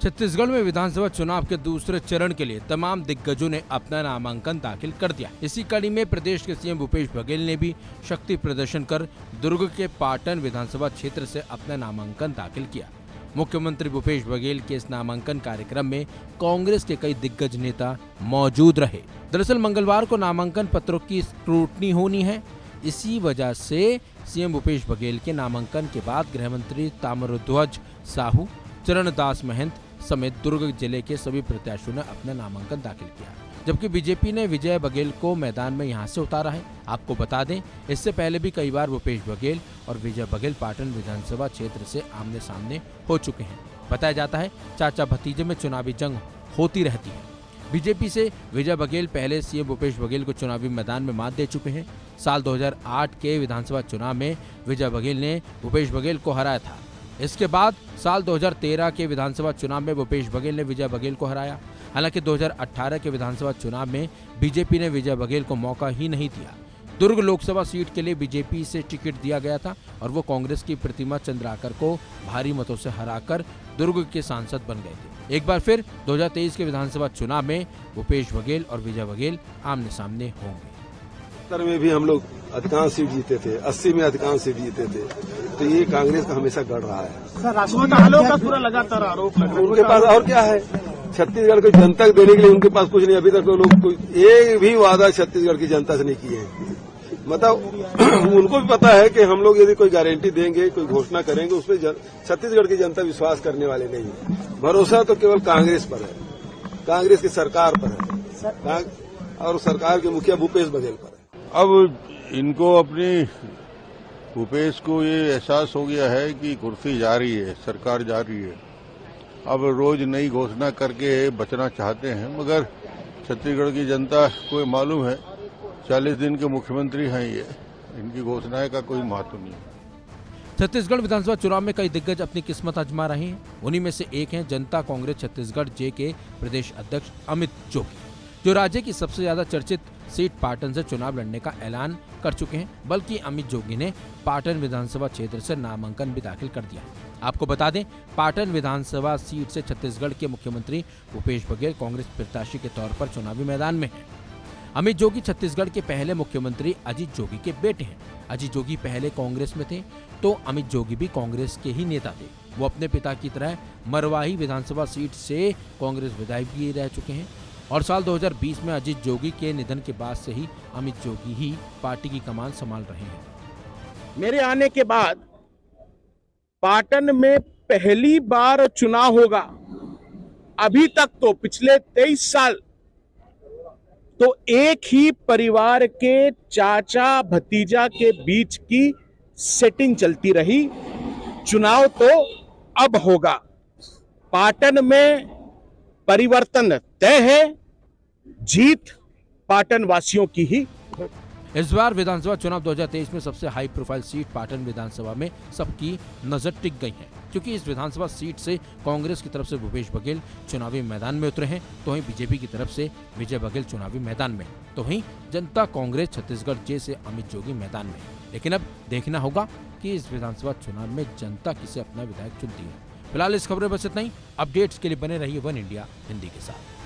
छत्तीसगढ़ में विधानसभा चुनाव के दूसरे चरण के लिए तमाम दिग्गजों ने अपना नामांकन दाखिल कर दिया। इसी कड़ी में प्रदेश के सीएम भूपेश बघेल ने भी शक्ति प्रदर्शन कर दुर्ग के पाटन विधानसभा क्षेत्र से अपना नामांकन दाखिल किया। मुख्यमंत्री भूपेश बघेल के इस नामांकन कार्यक्रम में कांग्रेस के कई दिग्गज नेता मौजूद रहे। दरअसल मंगलवार को नामांकन पत्रों की स्क्रूटनी होनी है। इसी वजह से सीएम भूपेश बघेल के नामांकन के बाद गृह मंत्री ताम्रध्वज साहू, चरणदास महंत समेत दुर्ग जिले के सभी प्रत्याशियों ने अपना नामांकन दाखिल किया, जबकि बीजेपी ने विजय बघेल को मैदान में यहां से उतारा है। आपको बता दें, इससे पहले भी कई बार भूपेश बघेल और विजय बघेल पाटन विधानसभा क्षेत्र से आमने सामने हो चुके हैं। बताया जाता है चाचा भतीजे में चुनावी जंग होती रहती है। बीजेपी से विजय बघेल पहले सीएम भूपेश बघेल को चुनावी मैदान में मात दे चुके हैं। साल 2008 के विधानसभा चुनाव में विजय बघेल ने भूपेश बघेल को हराया था। इसके बाद साल 2013 के विधानसभा चुनाव में भूपेश बघेल ने विजय बघेल को हराया। हालांकि 2018 के विधानसभा चुनाव में बीजेपी ने विजय बघेल को मौका ही नहीं दिया। दुर्ग लोकसभा सीट के लिए बीजेपी से टिकट दिया गया था और वो कांग्रेस की प्रतिमा चंद्राकर को भारी मतों से हराकर दुर्ग के सांसद बन गए थे। एक बार फिर 2023 के विधानसभा चुनाव में भूपेश बघेल और विजय बघेल आमने सामने होंगे। उत्तर में भी हम लोग अधिकांश सीट जीते थे, 80 में अधिकांश सीट जीते थे, तो ये कांग्रेस का हमेशा गढ़ रहा है। सर, राष्ट्रवादी दलों का पूरा लगातार आरोप लग रहा है। उनके पास और क्या है? छत्तीसगढ़ को जनता को देने के लिए उनके पास कुछ नहीं। अभी तक तो लोग कोई एक भी वादा छत्तीसगढ़ की जनता से नहीं किए हैं। मतलब उनको भी पता है कि हम लोग यदि कोई गारंटी देंगे, कोई घोषणा करेंगे, उसमें छत्तीसगढ़ की जनता विश्वास करने वाले नहीं है। भरोसा तो केवल कांग्रेस पर है, कांग्रेस की सरकार पर है और सरकार के मुखिया भूपेश बघेल पर है। अब इनको अपनी भूपेश को ये एहसास हो गया है कि कुर्सी जा रही है, सरकार जा रही है। अब रोज नई घोषणा करके बचना चाहते हैं, मगर छत्तीसगढ़ की जनता को मालूम है 40 दिन के मुख्यमंत्री हैं ये, इनकी घोषणाएं का कोई महत्व नहीं है। छत्तीसगढ़ विधानसभा चुनाव में कई दिग्गज अपनी किस्मत आजमा रहे हैं। उन्हीं में से एक हैं जनता कांग्रेस छत्तीसगढ़ जे के प्रदेश अध्यक्ष अमित जोगी, जो राज्य की सबसे ज्यादा चर्चित सीट पाटन से चुनाव लड़ने का ऐलान कर चुके हैं। बल्कि अमित जोगी ने पाटन विधानसभा क्षेत्र से नामांकन भी दाखिल कर दिया। आपको बता दें, पाटन विधानसभा सीट से छत्तीसगढ़ के मुख्यमंत्री भूपेश बघेल कांग्रेस प्रत्याशी के तौर पर चुनावी मैदान में हैं। अमित जोगी छत्तीसगढ़ के पहले मुख्यमंत्री अजीत जोगी के बेटे हैं। अजीत जोगी पहले कांग्रेस में थे, तो अमित जोगी भी कांग्रेस के ही नेता थे। वो अपने पिता की तरह मरवाही विधानसभा सीट से कांग्रेस विधायक भी रह चुके हैं और साल 2020 में अजीत जोगी के निधन के बाद से ही अमित जोगी ही पार्टी की कमान संभाल रहे हैं। मेरे आने के बाद पाटन में पहली बार चुनाव होगा। अभी तक तो पिछले 23 साल तो एक ही परिवार के चाचा भतीजा के बीच की सेटिंग चलती रही। चुनाव तो अब होगा। पाटन में परिवर्तन तय है, जीत पाटन वासियों की ही। इस बार विधानसभा चुनाव 2023 में सबसे हाई प्रोफाइल सीट पाटन विधानसभा में सबकी नजर टिक गई है, क्योंकि इस विधानसभा सीट से कांग्रेस की तरफ से भूपेश बघेल चुनावी मैदान में उतरे हैं, तो वहीं बीजेपी की तरफ से विजय बघेल चुनावी मैदान में, तो वहीं जनता कांग्रेस छत्तीसगढ़ जे से अमित जोगी मैदान में। लेकिन अब देखना होगा कि इस विधानसभा चुनाव में जनता किसे अपना विधायक चुनती है। फिलहाल इस खबर में बस इतना ही। अपडेट्स के लिए बने रहिए वन इंडिया हिंदी के साथ।